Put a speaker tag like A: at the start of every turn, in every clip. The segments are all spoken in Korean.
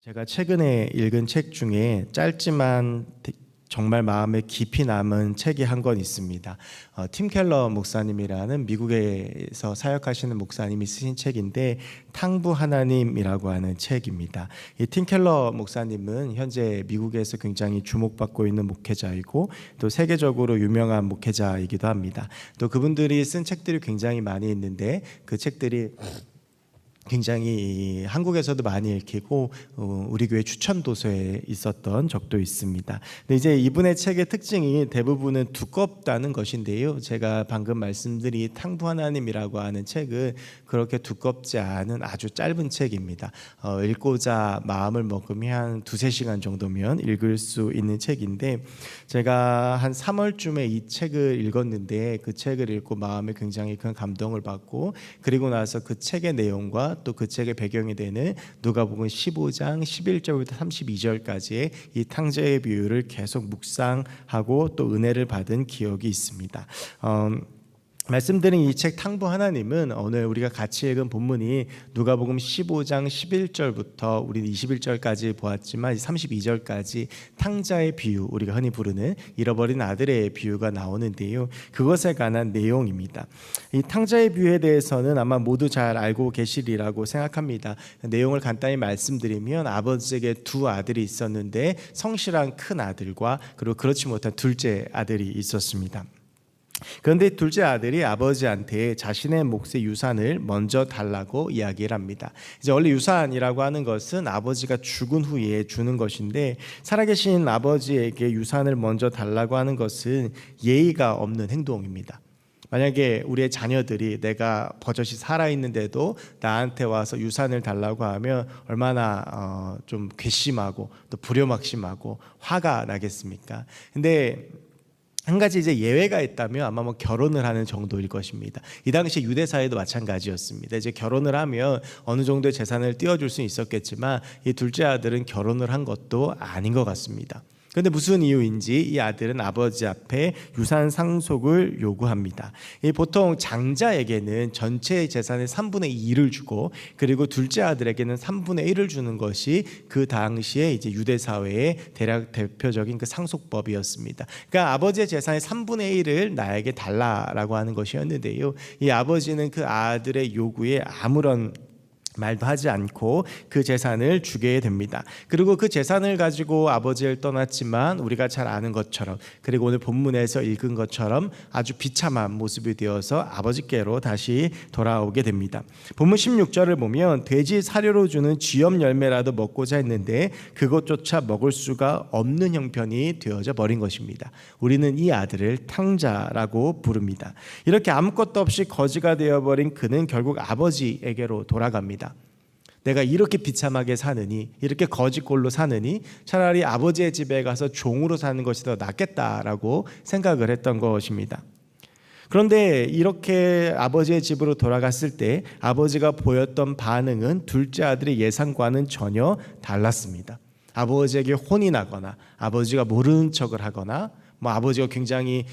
A: 제가 최근에 읽은 책 중에 짧지만 정말 마음에 깊이 남은 책이 한 권 있습니다. 팀 켈러 목사님이라는 미국에서 사역하시는 목사님이 쓰신 책인데 탕부 하나님이라고 하는 책입니다. 이 팀 켈러 목사님은 현재 미국에서 굉장히 주목받고 있는 목회자이고 또 세계적으로 유명한 목회자이기도 합니다. 또 그분들이 쓴 책들이 굉장히 많이 있는데 그 책들이 굉장히 한국에서도 많이 읽히고 우리 교회 추천 도서에 있었던 적도 있습니다. 근데 이제 이분의 책의 특징이 대부분은 두껍다는 것인데요. 제가 방금 말씀드린 탕부 하나님이라고 하는 책은 그렇게 두껍지 않은 아주 짧은 책입니다. 읽고자 마음을 먹으면 한 2-3시간 정도면 읽을 수 있는 책인데 제가 한 3월쯤에 이 책을 읽었는데 그 책을 읽고 마음에 굉장히 큰 감동을 받고 그리고 나서 그 책의 내용과 또 그 책의 배경이 되는 누가복음 15장 11절부터 32절까지의 이 탕자의 비유를 계속 묵상하고 또 은혜를 받은 기억이 있습니다. 말씀드린 이 책 탕부 하나님은 오늘 우리가 같이 읽은 본문이 누가복음 15장 11절부터 우리는 21절까지 보았지만 32절까지 탕자의 비유, 우리가 흔히 부르는 잃어버린 아들의 비유가 나오는데요. 그것에 관한 내용입니다. 이 탕자의 비유에 대해서는 아마 모두 잘 알고 계시리라고 생각합니다. 내용을 간단히 말씀드리면 아버지에게 2 아들이 있었는데 성실한 큰 아들과 그리고 그렇지 못한 둘째 아들이 있었습니다. 그런데 둘째 아들이 아버지한테 자신의 몫의 유산을 먼저 달라고 이야기를 합니다. 이제 원래 유산이라고 하는 것은 아버지가 죽은 후에 주는 것인데 살아계신 아버지에게 유산을 먼저 달라고 하는 것은 예의가 없는 행동입니다. 만약에 우리의 자녀들이 내가 버젓이 살아있는데도 나한테 와서 유산을 달라고 하면 얼마나 좀 괘씸하고 또 불효막심하고 화가 나겠습니까? 근데 한 가지 이제 예외가 있다면 아마 결혼을 하는 정도일 것입니다. 이 당시 유대 사회도 마찬가지였습니다. 이제 결혼을 하면 어느 정도의 재산을 띄워줄 수 있었겠지만 이 둘째 아들은 결혼을 한 것도 아닌 것 같습니다. 그런데 무슨 이유인지 이 아들은 아버지 앞에 유산 상속을 요구합니다. 보통 장자에게는 전체 재산의 3분의 2를 주고 그리고 둘째 아들에게는 3분의 1을 주는 것이 그 당시에 이제 유대 사회의 대략 대표적인 그 상속법이었습니다. 그러니까 아버지의 재산의 3분의 1을 나에게 달라라고 하는 것이었는데요. 이 아버지는 그 아들의 요구에 아무런 말도 하지 않고 그 재산을 주게 됩니다. 그리고 그 재산을 가지고 아버지를 떠났지만 우리가 잘 아는 것처럼 그리고 오늘 본문에서 읽은 것처럼 아주 비참한 모습이 되어서 아버지께로 다시 돌아오게 됩니다. 본문 16절을 보면 돼지 사료로 주는 쥐염 열매라도 먹고자 했는데 그것조차 먹을 수가 없는 형편이 되어져 버린 것입니다. 우리는 이 아들을 탕자라고 부릅니다. 이렇게 아무것도 없이 거지가 되어버린 그는 결국 아버지에게로 돌아갑니다. 내가 이렇게 비참하게 사느니 이렇게 거지꼴로 사느니 차라리 아버지의 집에 가서 종으로 사는 것이 더 낫겠다라고 생각을 했던 것입니다. 그런데 이렇게 아버지의 집으로 돌아갔을 때 아버지가 보였던 반응은 둘째 아들의 예상과는 전혀 달랐습니다. 아버지에게 혼이 나거나 아버지가 모르는 척을 하거나 아버지가 굉장히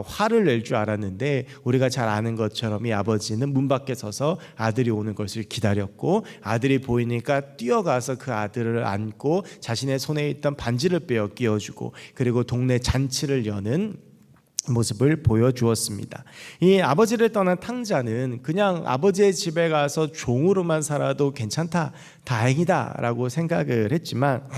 A: 화를 낼 줄 알았는데 우리가 잘 아는 것처럼 이 아버지는 문 밖에 서서 아들이 오는 것을 기다렸고 아들이 보이니까 뛰어가서 그 아들을 안고 자신의 손에 있던 반지를 빼어 끼워주고 그리고 동네 잔치를 여는 모습을 보여주었습니다. 이 아버지를 떠난 탕자는 그냥 아버지의 집에 가서 종으로만 살아도 괜찮다, 다행이다 라고 생각을 했지만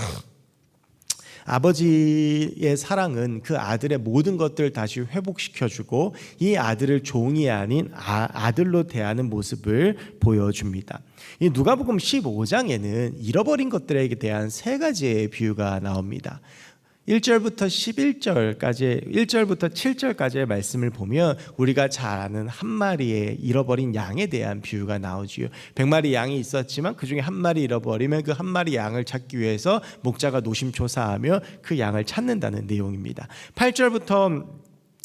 A: 아버지의 사랑은 그 아들의 모든 것들을 다시 회복시켜주고 이 아들을 종이 아닌 아들로 대하는 모습을 보여줍니다. 이 누가복음 15장에는 잃어버린 것들에 대한 3가지의 비유가 나옵니다. 1절부터 7절까지의 말씀을 보면 우리가 잘 아는 한 마리의 잃어버린 양에 대한 비유가 나오지요. 100마리 양이 있었지만 그 중에 한 마리 잃어버리면 그 한 마리 양을 찾기 위해서 목자가 노심초사하며 그 양을 찾는다는 내용입니다. 8절부터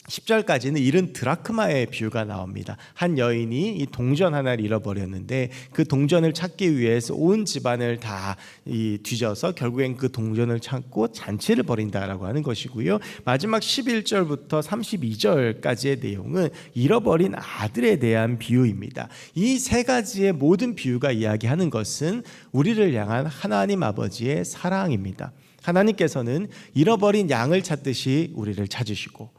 A: 10절까지는 잃은 드라크마의 비유가 나옵니다. 한 여인이 이 동전 하나를 잃어버렸는데 그 동전을 찾기 위해서 온 집안을 다 뒤져서 결국엔 그 동전을 찾고 잔치를 벌인다라고 하는 것이고요. 마지막 11절부터 32절까지의 내용은 잃어버린 아들에 대한 비유입니다. 이 세 가지의 모든 비유가 이야기하는 것은 우리를 향한 하나님 아버지의 사랑입니다. 하나님께서는 잃어버린 양을 찾듯이 우리를 찾으시고,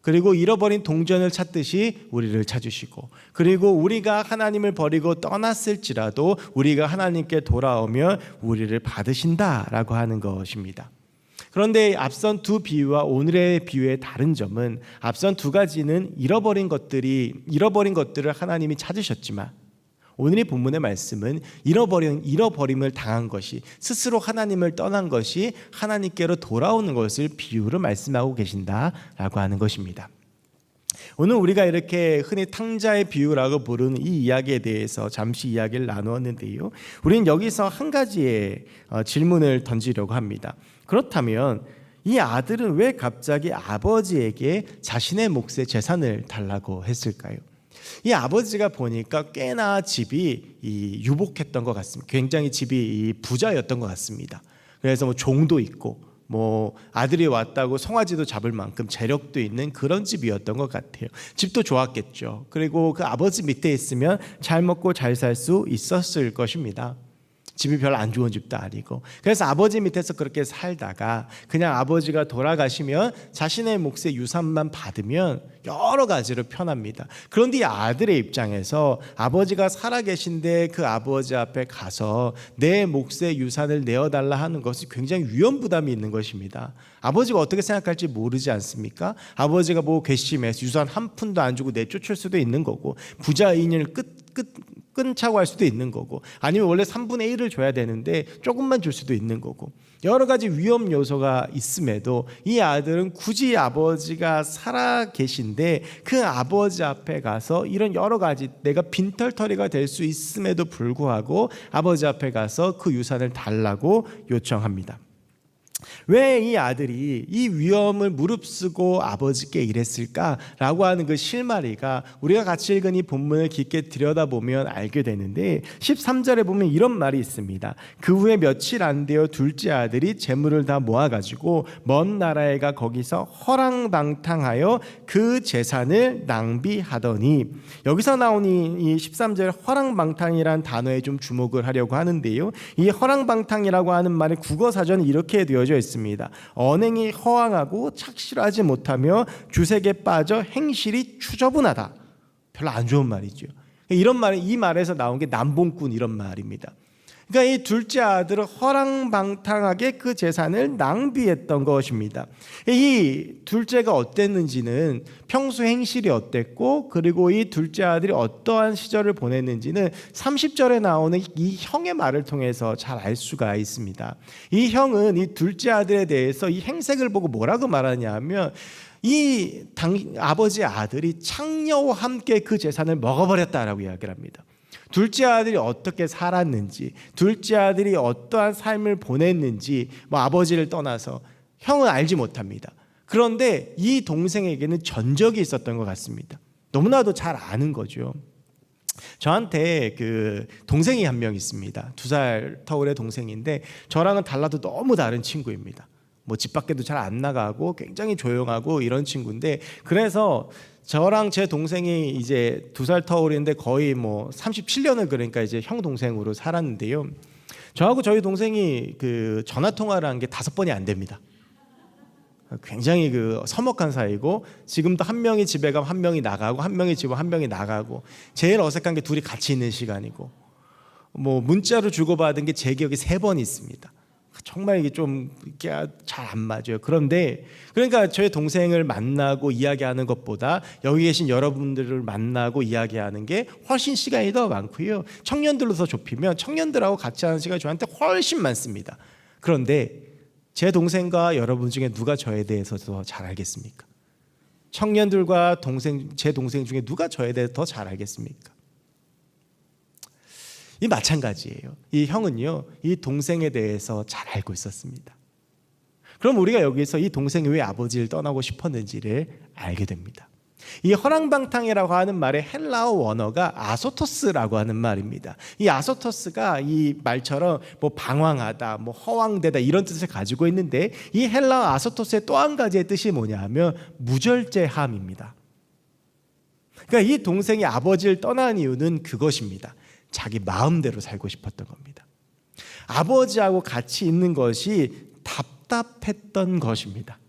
A: 그리고 잃어버린 동전을 찾듯이 우리를 찾으시고, 그리고 우리가 하나님을 버리고 떠났을지라도 우리가 하나님께 돌아오면 우리를 받으신다라고 하는 것입니다. 그런데 앞선 두 비유와 오늘의 비유의 다른 점은, 앞선 두 가지는 잃어버린 것들을 하나님이 찾으셨지만, 오늘의 본문의 말씀은 잃어버림을 당한 것이, 스스로 하나님을 떠난 것이 하나님께로 돌아오는 것을 비유로 말씀하고 계신다라고 하는 것입니다. 오늘 우리가 이렇게 흔히 탕자의 비유라고 부르는 이 이야기에 대해서 잠시 이야기를 나누었는데요, 우리는 여기서 한 가지의 질문을 던지려고 합니다. 그렇다면 이 아들은 왜 갑자기 아버지에게 자신의 몫의 재산을 달라고 했을까요? 이 아버지가 보니까 꽤나 집이 유복했던 것 같습니다. 굉장히 집이 부자였던 것 같습니다. 그래서 뭐 종도 있고, 뭐 아들이 왔다고 송아지도 잡을 만큼 재력도 있는 그런 집이었던 것 같아요. 집도 좋았겠죠. 그리고 그 아버지 밑에 있으면 잘 먹고 잘 살 수 있었을 것입니다. 집이 별로 안 좋은 집도 아니고. 그래서 아버지 밑에서 그렇게 살다가 그냥 아버지가 돌아가시면 자신의 몫의 유산만 받으면 여러 가지로 편합니다. 그런데 이 아들의 입장에서 아버지가 살아계신데 그 아버지 앞에 가서 내 몫의 유산을 내어달라 하는 것이 굉장히 위험 부담이 있는 것입니다. 아버지가 어떻게 생각할지 모르지 않습니까? 아버지가 뭐 괘씸해서 유산 한 푼도 안 주고 내쫓을 수도 있는 거고, 부자인을 끊자고 할 수도 있는 거고, 아니면 원래 3분의 1을 줘야 되는데 조금만 줄 수도 있는 거고, 여러 가지 위험 요소가 있음에도 이 아들은 굳이 아버지가 살아 계신데 그 아버지 앞에 가서 이런 여러 가지 내가 빈털터리가 될 수 있음에도 불구하고 아버지 앞에 가서 그 유산을 달라고 요청합니다. 왜 이 아들이 이 위험을 무릅쓰고 아버지께 이랬을까라고 하는 그 실마리가 우리가 같이 읽은 이 본문을 깊게 들여다보면 알게 되는데, 13절에 보면 이런 말이 있습니다. 그 후에 며칠 안 되어 둘째 아들이 재물을 다 모아가지고 먼 나라에 가 거기서 허랑방탕하여 그 재산을 낭비하더니, 여기서 나오는 이 13절 허랑방탕이란 단어에 좀 주목을 하려고 하는데요, 이 허랑방탕이라고 하는 말의 국어사전이 이렇게 되어져 있습니다. 언행이 허황하고 착실하지 못하며 주색에 빠져 행실이 추저분하다. 별로 안 좋은 말이죠. 이런 말, 이 말에서 나온 게 남봉꾼 이런 말입니다. 그러니까 이 둘째 아들은 허랑방탕하게 그 재산을 낭비했던 것입니다. 이 둘째가 어땠는지는, 평소 행실이 어땠고, 그리고 이 둘째 아들이 어떠한 시절을 보냈는지는 30절에 나오는 이 형의 말을 통해서 잘 알 수가 있습니다. 이 형은 이 둘째 아들에 대해서 이 행색을 보고 뭐라고 말하냐 하면, 아버지의 아들이 창녀와 함께 그 재산을 먹어버렸다라고 이야기를 합니다. 둘째 아들이 어떻게 살았는지, 둘째 아들이 어떠한 삶을 보냈는지 뭐 아버지를 떠나서 형은 알지 못합니다. 그런데 이 동생에게는 전적이 있었던 것 같습니다. 너무나도 잘 아는 거죠. 저한테 그 동생이 한 명 있습니다. 2살 터울의 동생인데 저랑은 달라도 너무 다른 친구입니다. 뭐 집 밖에도 잘 안 나가고 굉장히 조용하고 이런 친구인데, 그래서 저랑 제 동생이 이제 2살 터울인데 거의 뭐 37년을 그러니까 이제 형 동생으로 살았는데요, 저하고 저희 동생이 그 전화 통화를 한 게 5번이 안 됩니다. 굉장히 그 서먹한 사이고, 지금도 한 명이 집에 가면 한 명이 나가고, 한 명이 집에 한 명이 나가고, 제일 어색한 게 둘이 같이 있는 시간이고, 뭐 문자로 주고받은 게 제 기억에 3번 있습니다. 정말 이게 좀 잘 안 맞아요. 그런데 그러니까 저희 동생을 만나고 이야기하는 것보다 여기 계신 여러분들을 만나고 이야기하는 게 훨씬 시간이 더 많고요, 청년들로 더 좁히면 청년들하고 같이 하는 시간이 저한테 훨씬 많습니다. 그런데 제 동생과 여러분 중에 누가 저에 대해서 더 잘 알겠습니까? 청년들과 제 동생 중에 누가 저에 대해서 더 잘 알겠습니까? 이 마찬가지예요. 이 형은요, 이 동생에 대해서 잘 알고 있었습니다. 그럼 우리가 여기서 이 동생이 왜 아버지를 떠나고 싶었는지를 알게 됩니다. 이 허랑방탕이라고 하는 말의 헬라어 원어가 아소토스라고 하는 말입니다. 이 아소토스가 이 말처럼 뭐 방황하다, 뭐 허황되다 이런 뜻을 가지고 있는데, 이 헬라어 아소토스의 또 한 가지의 뜻이 뭐냐 하면 무절제함입니다. 그러니까 이 동생이 아버지를 떠난 이유는 그것입니다. 자기 마음대로 살고 싶었던 겁니다. 아버지하고 같이 있는 것이 답답했던 것입니다.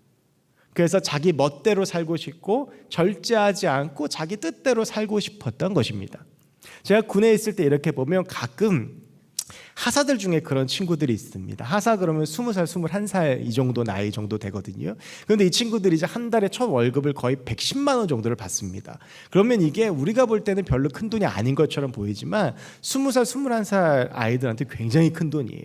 A: 그래서 자기 멋대로 살고 싶고 절제하지 않고 자기 뜻대로 살고 싶었던 것입니다. 제가 군에 있을 때 이렇게 보면 가끔 하사들 중에 그런 친구들이 있습니다. 하사 그러면 20살, 21살 이 정도 나이 정도 되거든요. 그런데 이 친구들이 이제 한 달에 첫 월급을 거의 110만 원 정도를 받습니다. 그러면 이게 우리가 볼 때는 별로 큰 돈이 아닌 것처럼 보이지만 20살, 21살 아이들한테 굉장히 큰 돈이에요.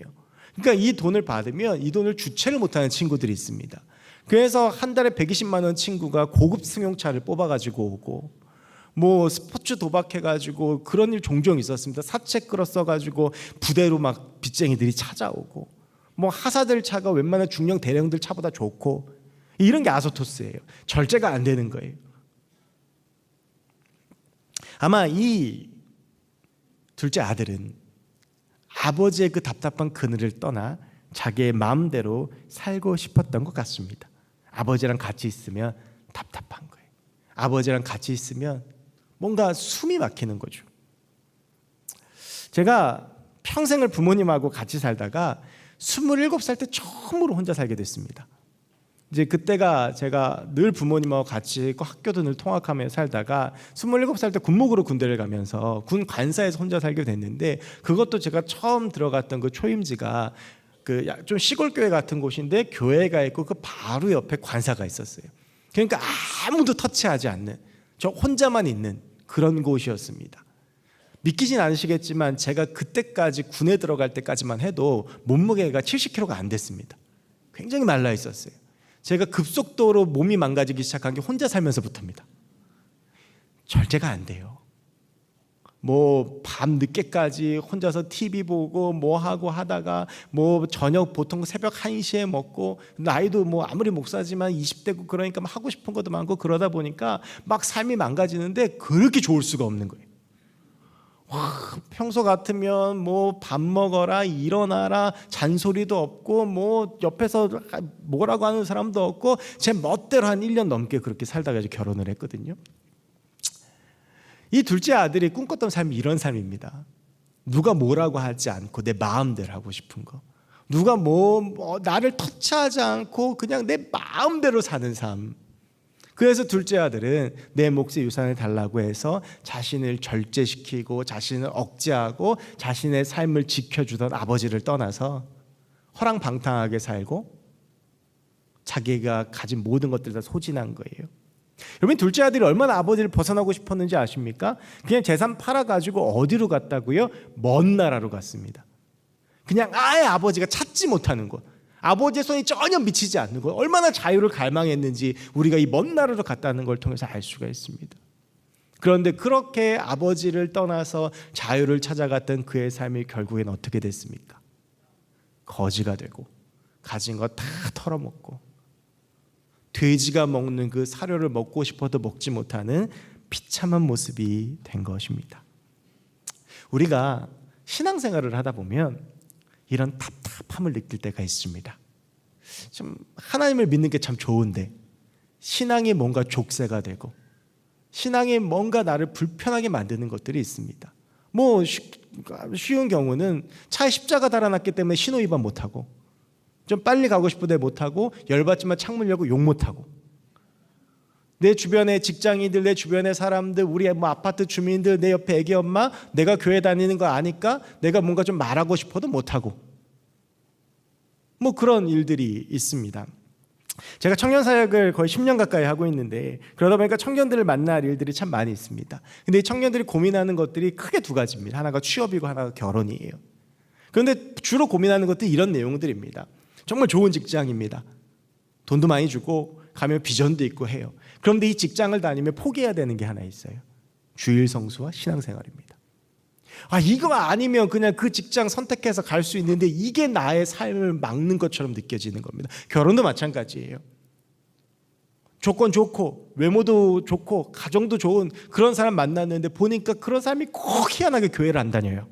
A: 그러니까 이 돈을 받으면 이 돈을 주체를 못하는 친구들이 있습니다. 그래서 한 달에 120만 원 친구가 고급 승용차를 뽑아가지고 오고, 뭐 스포츠 도박해가지고 그런 일 종종 있었습니다. 사채 끌어 써가지고 부대로 막 빚쟁이들이 찾아오고, 뭐 하사들 차가 웬만한 중형 대령들 차보다 좋고, 이런 게 아소토스예요. 절제가 안 되는 거예요. 아마 이 둘째 아들은 아버지의 그 답답한 그늘을 떠나 자기의 마음대로 살고 싶었던 것 같습니다. 아버지랑 같이 있으면 답답한 거예요. 아버지랑 같이 있으면 뭔가 숨이 막히는 거죠. 제가 평생을 부모님하고 같이 살다가 27살 때 처음으로 혼자 살게 됐습니다. 이제 그때가 제가 늘 부모님하고 같이 있고 학교도 늘 통학하며 살다가 27살 때 군목으로 군대를 가면서 군 관사에서 혼자 살게 됐는데, 그것도 제가 처음 들어갔던 그 초임지가 그 좀 시골 교회 같은 곳인데 교회가 있고 그 바로 옆에 관사가 있었어요. 그러니까 아무도 터치하지 않는, 저 혼자만 있는 그런 곳이었습니다. 믿기진 않으시겠지만 제가 그때까지 군에 들어갈 때까지만 해도 몸무게가 70kg가 안 됐습니다. 굉장히 말라 있었어요. 제가 급속도로 몸이 망가지기 시작한 게 혼자 살면서부터입니다. 절제가 안 돼요. 뭐 밤 늦게까지 혼자서 TV 보고 뭐 하고 하다가 뭐 저녁 보통 새벽 1시에 먹고, 나이도 뭐 아무리 목사지만 20대고 그러니까 막 하고 싶은 것도 많고 그러다 보니까 막 삶이 망가지는데 그렇게 좋을 수가 없는 거예요. 와, 평소 같으면 뭐 밥 먹어라, 일어나라, 잔소리도 없고 뭐 옆에서 뭐라고 하는 사람도 없고 제 멋대로 한 1년 넘게 그렇게 살다가 이제 결혼을 했거든요. 이 둘째 아들이 꿈꿨던 삶이 이런 삶입니다. 누가 뭐라고 하지 않고 내 마음대로 하고 싶은 거, 누가 뭐 나를 터치하지 않고 그냥 내 마음대로 사는 삶. 그래서 둘째 아들은 내 몫의 유산을 달라고 해서 자신을 절제시키고 자신을 억제하고 자신의 삶을 지켜주던 아버지를 떠나서 허랑방탕하게 살고 자기가 가진 모든 것들을 다 소진한 거예요. 여러분, 둘째 아들이 얼마나 아버지를 벗어나고 싶었는지 아십니까? 그냥 재산 팔아가지고 어디로 갔다고요? 먼 나라로 갔습니다. 그냥 아예 아버지가 찾지 못하는 곳, 아버지의 손이 전혀 미치지 않는 것, 얼마나 자유를 갈망했는지 우리가 이 먼 나라로 갔다는 걸 통해서 알 수가 있습니다. 그런데 그렇게 아버지를 떠나서 자유를 찾아갔던 그의 삶이 결국엔 어떻게 됐습니까? 거지가 되고 가진 거 다 털어먹고 돼지가 먹는 그 사료를 먹고 싶어도 먹지 못하는 비참한 모습이 된 것입니다. 우리가 신앙생활을 하다 보면 이런 답답함을 느낄 때가 있습니다. 좀 하나님을 믿는 게 참 좋은데 신앙이 뭔가 족쇄가 되고 신앙이 뭔가 나를 불편하게 만드는 것들이 있습니다. 뭐 쉬운 경우는 차에 십자가 달아놨기 때문에 신호 위반 못하고, 좀 빨리 가고 싶은데 못하고, 열받지만 창문 열고 욕 못하고, 내 주변의 직장인들, 내 주변의 사람들, 우리 뭐 아파트 주민들, 내 옆에 애기 엄마, 내가 교회 다니는 거 아니까 내가 뭔가 좀 말하고 싶어도 못하고, 뭐 그런 일들이 있습니다. 제가 청년 사역을 거의 10년 가까이 하고 있는데 그러다 보니까 청년들을 만날 일들이 참 많이 있습니다. 근데 이 청년들이 고민하는 것들이 크게 두 가지입니다. 하나가 취업이고 하나가 결혼이에요. 그런데 주로 고민하는 것들이 이런 내용들입니다. 정말 좋은 직장입니다. 돈도 많이 주고 가면 비전도 있고 해요. 그런데 이 직장을 다니면 포기해야 되는 게 하나 있어요. 주일 성수와 신앙생활입니다. 이거 아니면 그냥 그 직장 선택해서 갈 수 있는데 이게 나의 삶을 막는 것처럼 느껴지는 겁니다. 결혼도 마찬가지예요. 조건 좋고 외모도 좋고 가정도 좋은 그런 사람 만났는데 보니까 그런 사람이 꼭 희한하게 교회를 안 다녀요.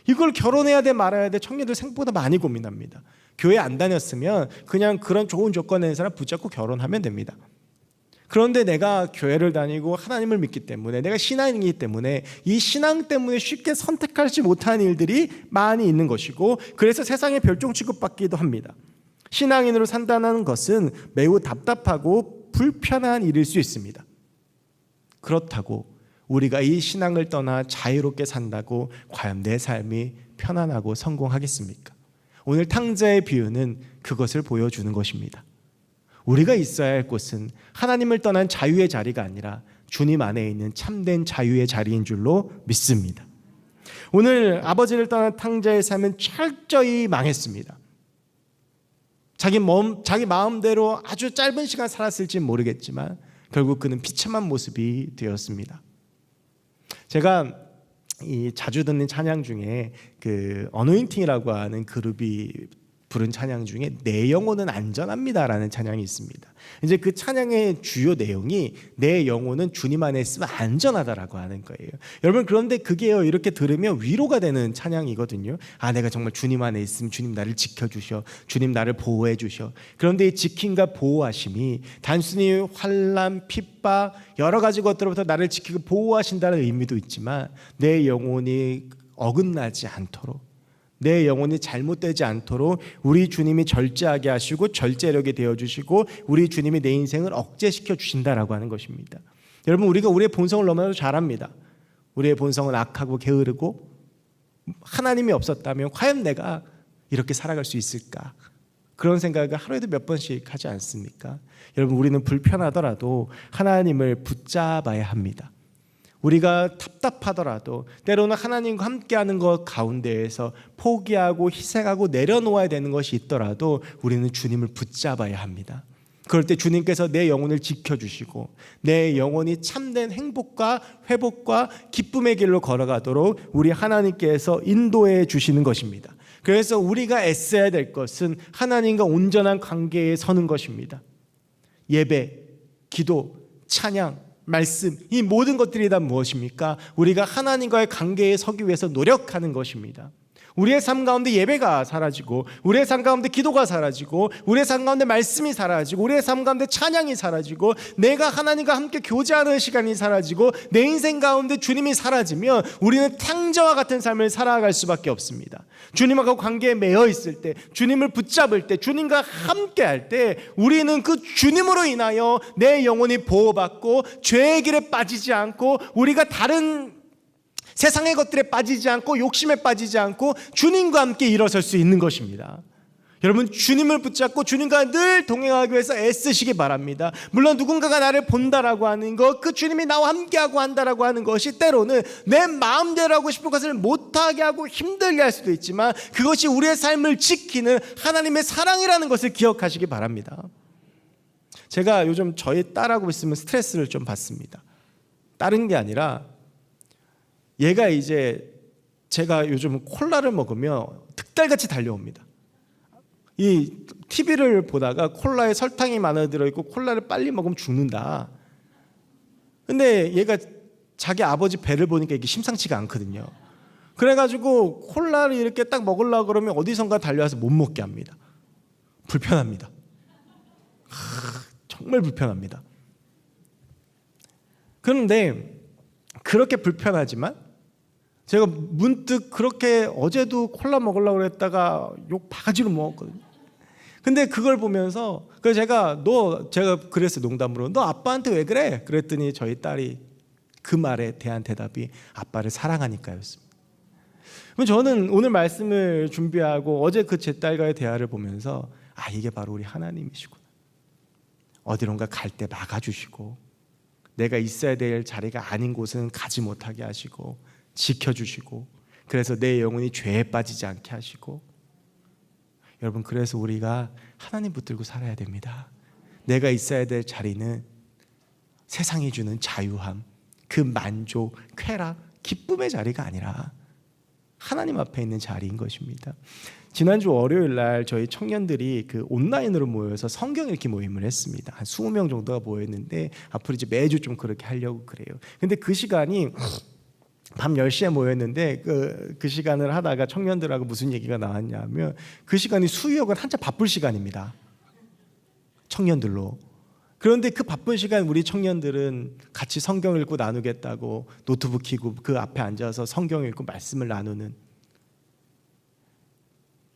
A: 이걸 결혼해야 돼 말아야 돼 청년들 생각보다 많이 고민합니다. 교회 안 다녔으면 그냥 그런 좋은 조건 낸 사람 붙잡고 결혼하면 됩니다. 그런데 내가 교회를 다니고 하나님을 믿기 때문에 내가 신앙이기 때문에 이 신앙 때문에 쉽게 선택하지 못하는 일들이 많이 있는 것이고 그래서 세상에 별종 취급받기도 합니다. 신앙인으로 산다는 것은 매우 답답하고 불편한 일일 수 있습니다. 그렇다고 우리가 이 신앙을 떠나 자유롭게 산다고 과연 내 삶이 편안하고 성공하겠습니까? 오늘 탕자의 비유는 그것을 보여주는 것입니다. 우리가 있어야 할 곳은 하나님을 떠난 자유의 자리가 아니라 주님 안에 있는 참된 자유의 자리인 줄로 믿습니다. 오늘 아버지를 떠난 탕자의 삶은 철저히 망했습니다. 자기 마음대로 아주 짧은 시간 살았을지 모르겠지만 결국 그는 비참한 모습이 되었습니다. 제가 자주 듣는 찬양 중에 그 어노인팅이라고 하는 그룹이 부른 찬양 중에 내 영혼은 안전합니다라는 찬양이 있습니다. 이제 그 찬양의 주요 내용이 내 영혼은 주님 안에 있으면 안전하다라고 하는 거예요. 여러분 그런데 그게요 이렇게 들으면 위로가 되는 찬양이거든요. 내가 정말 주님 안에 있으면 주님 나를 지켜주셔, 주님 나를 보호해 주셔. 그런데 이 지킴과 보호하심이 단순히 환난, 핍박 여러 가지 것들로부터 나를 지키고 보호하신다는 의미도 있지만 내 영혼이 어긋나지 않도록 내 영혼이 잘못되지 않도록 우리 주님이 절제하게 하시고 절제력이 되어주시고 우리 주님이 내 인생을 억제시켜 주신다라고 하는 것입니다. 여러분 우리가 우리의 본성을 너무나도 잘 압니다. 우리의 본성은 악하고 게으르고 하나님이 없었다면 과연 내가 이렇게 살아갈 수 있을까? 그런 생각을 하루에도 몇 번씩 하지 않습니까? 여러분 우리는 불편하더라도 하나님을 붙잡아야 합니다. 우리가 답답하더라도 때로는 하나님과 함께하는 것 가운데에서 포기하고 희생하고 내려놓아야 되는 것이 있더라도 우리는 주님을 붙잡아야 합니다. 그럴 때 주님께서 내 영혼을 지켜주시고 내 영혼이 참된 행복과 회복과 기쁨의 길로 걸어가도록 우리 하나님께서 인도해 주시는 것입니다. 그래서 우리가 애써야 될 것은 하나님과 온전한 관계에 서는 것입니다. 예배, 기도, 찬양, 말씀 이 모든 것들이 다 무엇입니까? 우리가 하나님과의 관계에 서기 위해서 노력하는 것입니다. 우리의 삶 가운데 예배가 사라지고 우리의 삶 가운데 기도가 사라지고 우리의 삶 가운데 말씀이 사라지고 우리의 삶 가운데 찬양이 사라지고 내가 하나님과 함께 교제하는 시간이 사라지고 내 인생 가운데 주님이 사라지면 우리는 탕자와 같은 삶을 살아갈 수밖에 없습니다. 주님하고 관계에 매여 있을 때 주님을 붙잡을 때 주님과 함께 할 때 우리는 그 주님으로 인하여 내 영혼이 보호받고 죄의 길에 빠지지 않고 우리가 다른 세상의 것들에 빠지지 않고 욕심에 빠지지 않고 주님과 함께 일어설 수 있는 것입니다. 여러분 주님을 붙잡고 주님과 늘 동행하기 위해서 애쓰시기 바랍니다. 물론 누군가가 나를 본다라고 하는 것, 그 주님이 나와 함께하고 한다라고 하는 것이 때로는 내 마음대로 하고 싶은 것을 못하게 하고 힘들게 할 수도 있지만 그것이 우리의 삶을 지키는 하나님의 사랑이라는 것을 기억하시기 바랍니다. 제가 요즘 저희 딸하고 있으면 스트레스를 좀 받습니다. 다른 게 아니라 얘가 이제 제가 요즘 콜라를 먹으면 득달같이 달려옵니다. 이 TV를 보다가 콜라에 설탕이 많이 들어있고 콜라를 빨리 먹으면 죽는다. 근데 얘가 자기 아버지 배를 보니까 이게 심상치가 않거든요. 그래가지고 콜라를 이렇게 딱 먹으려고 그러면 어디선가 달려와서 못 먹게 합니다. 불편합니다. 정말 불편합니다. 그런데 그렇게 불편하지만 제가 문득 그렇게 어제도 콜라 먹으려고 그랬다가 욕 바가지로 먹었거든요. 근데 그걸 보면서 그래서 제가 그랬어요. 농담으로 너 아빠한테 왜 그래? 그랬더니 저희 딸이 그 말에 대한 대답이 아빠를 사랑하니까였습니다. 그럼 저는 오늘 말씀을 준비하고 어제 그 제 딸과의 대화를 보면서 이게 바로 우리 하나님이시구나. 어디론가 갈 때 막아주시고 내가 있어야 될 자리가 아닌 곳은 가지 못하게 하시고 지켜주시고 그래서 내 영혼이 죄에 빠지지 않게 하시고 여러분 그래서 우리가 하나님 붙들고 살아야 됩니다. 내가 있어야 될 자리는 세상이 주는 자유함, 그 만족, 쾌락, 기쁨의 자리가 아니라 하나님 앞에 있는 자리인 것입니다. 지난주 월요일 날 저희 청년들이 그 온라인으로 모여서 성경 읽기 모임을 했습니다. 한 20명 정도가 모였는데 앞으로 이제 매주 좀 그렇게 하려고 그래요. 근데 그 시간이 밤 10시에 모였는데 그 시간을 하다가 청년들하고 무슨 얘기가 나왔냐면 그 시간이 수유역은 한참 바쁠 시간입니다. 청년들로. 그런데 그 바쁜 시간 우리 청년들은 같이 성경 읽고 나누겠다고 노트북 켜고 그 앞에 앉아서 성경 읽고 말씀을 나누는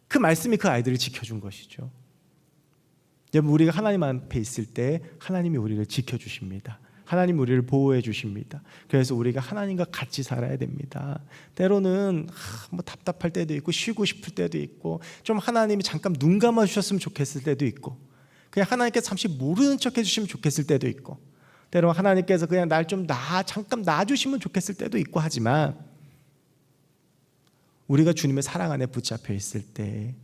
A: 그 말씀이 그 아이들을 지켜준 것이죠. 여러분, 우리가 하나님 앞에 있을 때 하나님이 우리를 지켜주십니다. 하나님 우리를 보호해 주십니다. 그래서 우리가 하나님과 같이 살아야 됩니다. 때로는 뭐 답답할 때도 있고 쉬고 싶을 때도 있고 좀 하나님이 잠깐 눈 감아 주셨으면 좋겠을 때도 있고 그냥 하나님께서 잠시 모르는 척 해주시면 좋겠을 때도 있고 때로 하나님께서 그냥 날 좀 잠깐 놔주시면 좋겠을 때도 있고 하지만 우리가 주님의 사랑 안에 붙잡혀 있을 때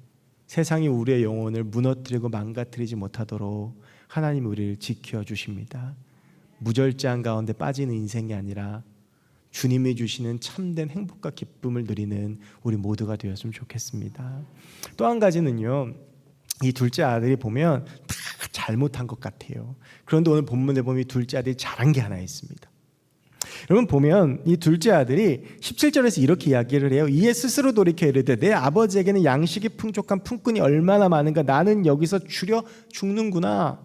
A: 세상이 우리의 영혼을 무너뜨리고 망가뜨리지 못하도록 하나님이 우리를 지켜주십니다. 무절제한 가운데 빠지는 인생이 아니라 주님이 주시는 참된 행복과 기쁨을 누리는 우리 모두가 되었으면 좋겠습니다. 또 한 가지는요, 이 둘째 아들이 보면 다 잘못한 것 같아요. 그런데 오늘 본문에 보면 이 둘째 아들이 잘한 게 하나 있습니다. 여러분 보면 이 둘째 아들이 17절에서 이렇게 이야기를 해요. 이에 스스로 돌이켜 이르되 내 아버지에게는 양식이 풍족한 품꾼이 얼마나 많은가 나는 여기서 줄여 죽는구나.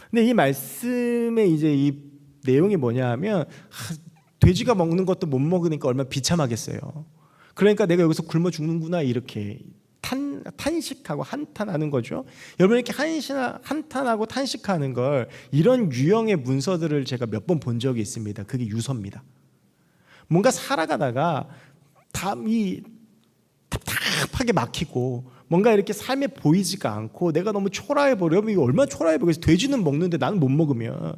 A: 근데 이 말씀의 이제 이 내용이 뭐냐 하면 돼지가 먹는 것도 못 먹으니까 얼마나 비참하겠어요. 그러니까 내가 여기서 굶어 죽는구나 이렇게 탄식하고 한탄하는 거죠. 여러분 이렇게 한탄하고 탄식하는 걸 이런 유형의 문서들을 제가 몇 번 본 적이 있습니다. 그게 유서입니다. 뭔가 살아가다가 답답하게 막히고 뭔가 이렇게 삶에 보이지가 않고 내가 너무 초라해 보여. 여러분 이거 얼마나 초라해 보겠어요. 돼지는 먹는데 나는 못 먹으면.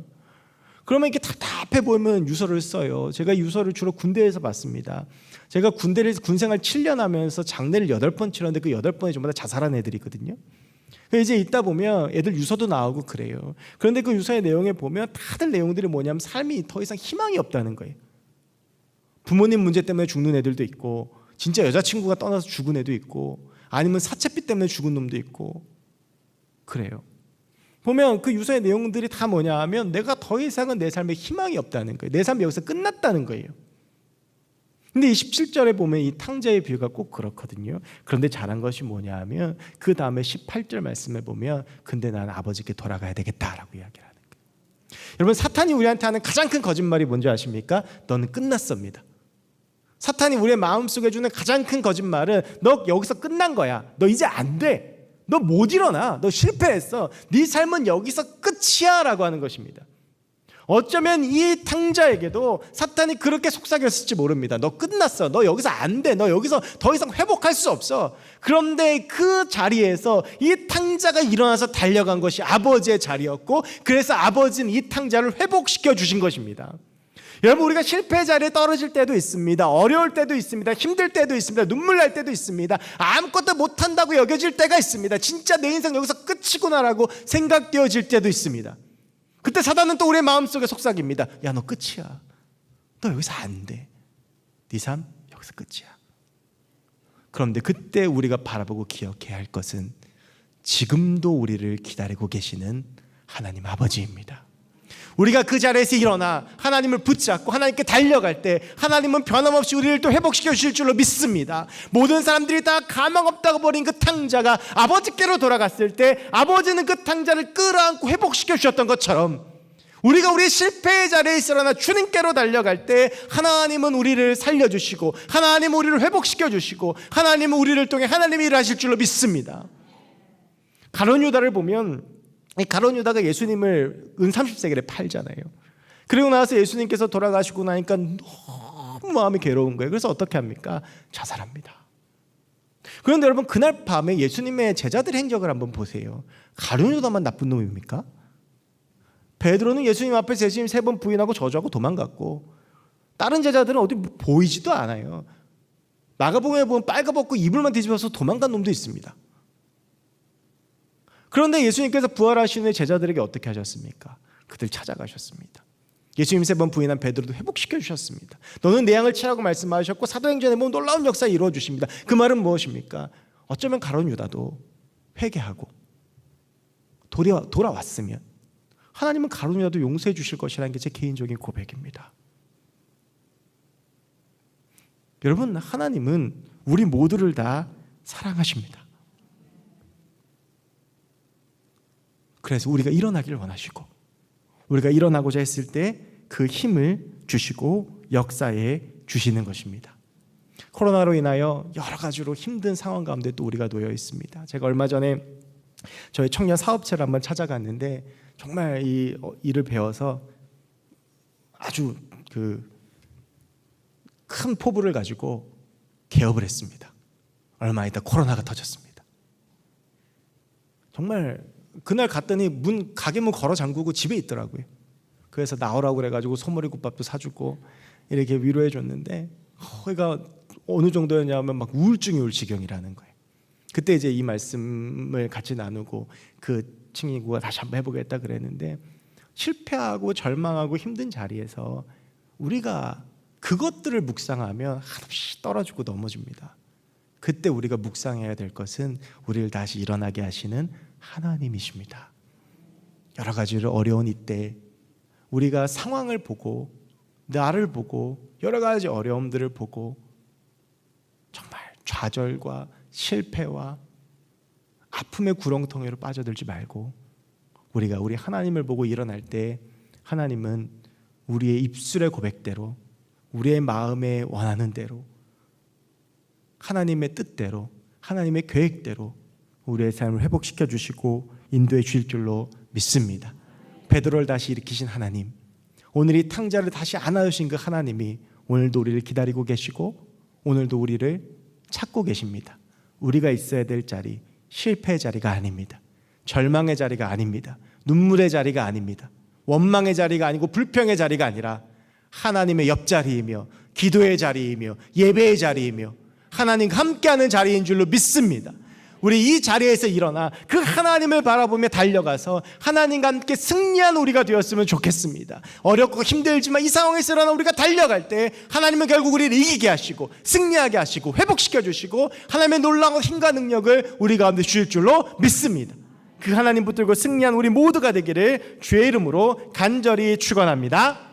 A: 그러면 이렇게 답답해 보이면 유서를 써요. 제가 유서를 주로 군대에서 봤습니다. 제가 군생활 7년 하면서 장례를 8번 치렀는데 그 8번에 전부 다 자살한 애들이거든요. 이제 있다 보면 애들 유서도 나오고 그래요. 그런데 그 유서의 내용에 보면 다들 내용들이 뭐냐면 삶이 더 이상 희망이 없다는 거예요. 부모님 문제 때문에 죽는 애들도 있고 진짜 여자친구가 떠나서 죽은 애도 있고 아니면 사채빚 때문에 죽은 놈도 있고 그래요. 보면 그 유서의 내용들이 다 뭐냐 하면 내가 더 이상은 내 삶에 희망이 없다는 거예요. 내 삶이 여기서 끝났다는 거예요. 근데 이 17절에 보면 이 탕자의 비유가 꼭 그렇거든요. 그런데 잘한 것이 뭐냐 하면 그 다음에 18절 말씀에 보면 근데 난 아버지께 돌아가야 되겠다라고 이야기를 하는 거예요. 여러분 사탄이 우리한테 하는 가장 큰 거짓말이 뭔지 아십니까? 너는 끝났습니다. 사탄이 우리의 마음속에 주는 가장 큰 거짓말은 너 여기서 끝난 거야. 너 이제 안 돼. 너 못 일어나. 너 실패했어. 네 삶은 여기서 끝이야 라고 하는 것입니다. 어쩌면 이 탕자에게도 사탄이 그렇게 속삭였을지 모릅니다. 너 끝났어. 너 여기서 안 돼. 너 여기서 더 이상 회복할 수 없어. 그런데 그 자리에서 이 탕자가 일어나서 달려간 것이 아버지의 자리였고 그래서 아버지는 이 탕자를 회복시켜 주신 것입니다. 여러분 우리가 실패 자리에 떨어질 때도 있습니다. 어려울 때도 있습니다. 힘들 때도 있습니다. 눈물 날 때도 있습니다. 아무것도 못한다고 여겨질 때가 있습니다. 진짜 내 인생 여기서 끝이구나라고 생각되어질 때도 있습니다. 그때 사단은 또 우리의 마음속에 속삭입니다. 야, 너 끝이야. 너 여기서 안 돼. 네 삶 여기서 끝이야. 그런데 그때 우리가 바라보고 기억해야 할 것은 지금도 우리를 기다리고 계시는 하나님 아버지입니다. 우리가 그 자리에서 일어나 하나님을 붙잡고 하나님께 달려갈 때 하나님은 변함없이 우리를 또 회복시켜 주실 줄로 믿습니다. 모든 사람들이 다 가망 없다고 버린 그 탕자가 아버지께로 돌아갔을 때 아버지는 그 탕자를 끌어안고 회복시켜 주셨던 것처럼 우리가 우리의 실패의 자리에 일어나 주님께로 달려갈 때 하나님은 우리를 살려주시고 하나님은 우리를 회복시켜 주시고 하나님은 우리를 통해 하나님이 일하실 줄로 믿습니다. 가룟 유다를 보면 가룟 유다가 예수님을 은 30세겔에 팔잖아요. 그리고 나서 예수님께서 돌아가시고 나니까 너무 마음이 괴로운 거예요. 그래서 어떻게 합니까? 자살합니다. 그런데 여러분 그날 밤에 예수님의 제자들의 행적을 한번 보세요. 가룟 유다만 나쁜 놈입니까? 베드로는 예수님 앞에서 예수님 3번 부인하고 저주하고 도망갔고 다른 제자들은 어디 보이지도 않아요. 마가복음에 보면 빨가벗고 이불만 뒤집어서 도망간 놈도 있습니다. 그런데 예수님께서 부활하신 후에 제자들에게 어떻게 하셨습니까? 그들 찾아가셨습니다. 예수님 3번 부인한 베드로도 회복시켜 주셨습니다. 너는 내 양을 치라고 말씀하셨고 사도행전에 보면 놀라운 역사 이루어 주십니다. 그 말은 무엇입니까? 어쩌면 가룟 유다도 회개하고 돌아왔으면 하나님은 가룟 유다도 용서해 주실 것이라는 게 제 개인적인 고백입니다. 여러분, 하나님은 우리 모두를 다 사랑하십니다. 그래서 우리가 일어나기를 원하시고 우리가 일어나고자 했을 때 그 힘을 주시고 역사에 주시는 것입니다. 코로나로 인하여 여러 가지로 힘든 상황 가운데 또 우리가 놓여 있습니다. 제가 얼마 전에 저희 청년 사업체를 한번 찾아갔는데 정말 이 일을 배워서 아주 큰 포부를 가지고 개업을 했습니다. 얼마 있다 코로나가 터졌습니다. 정말 그날 갔더니 가게 문 걸어 잠그고 집에 있더라고요. 그래서 나오라고 그래가지고 소머리국밥도 사주고 이렇게 위로해 줬는데 그러니까 어느 정도였냐면 막 우울증이 올 지경이라는 거예요. 그때 이제 이 말씀을 같이 나누고 그 친구가 다시 한번 해보겠다 그랬는데 실패하고 절망하고 힘든 자리에서 우리가 그것들을 묵상하면 한없이 떨어지고 넘어집니다. 그때 우리가 묵상해야 될 것은 우리를 다시 일어나게 하시는 하나님이십니다. 여러 가지로 어려운 이때 우리가 상황을 보고 나를 보고 여러 가지 어려움들을 보고 정말 좌절과 실패와 아픔의 구렁텅이로 빠져들지 말고 우리가 우리 하나님을 보고 일어날 때 하나님은 우리의 입술의 고백대로 우리의 마음에 원하는 대로 하나님의 뜻대로 하나님의 계획대로 우리의 삶을 회복시켜 주시고 인도해 주실 줄로 믿습니다. 베드로를 다시 일으키신 하나님, 오늘 이 탕자를 다시 안아주신 그 하나님이 오늘도 우리를 기다리고 계시고 오늘도 우리를 찾고 계십니다. 우리가 있어야 될 자리, 실패의 자리가 아닙니다. 절망의 자리가 아닙니다. 눈물의 자리가 아닙니다. 원망의 자리가 아니고 불평의 자리가 아니라 하나님의 옆자리이며 기도의 자리이며 예배의 자리이며 하나님과 함께하는 자리인 줄로 믿습니다. 우리 이 자리에서 일어나 그 하나님을 바라보며 달려가서 하나님과 함께 승리한 우리가 되었으면 좋겠습니다. 어렵고 힘들지만 이 상황에서 일어나 우리가 달려갈 때 하나님은 결국 우리를 이기게 하시고 승리하게 하시고 회복시켜 주시고 하나님의 놀라운 힘과 능력을 우리 가운데 주실 줄로 믿습니다. 그 하나님 붙들고 승리한 우리 모두가 되기를 주의 이름으로 간절히 축원합니다.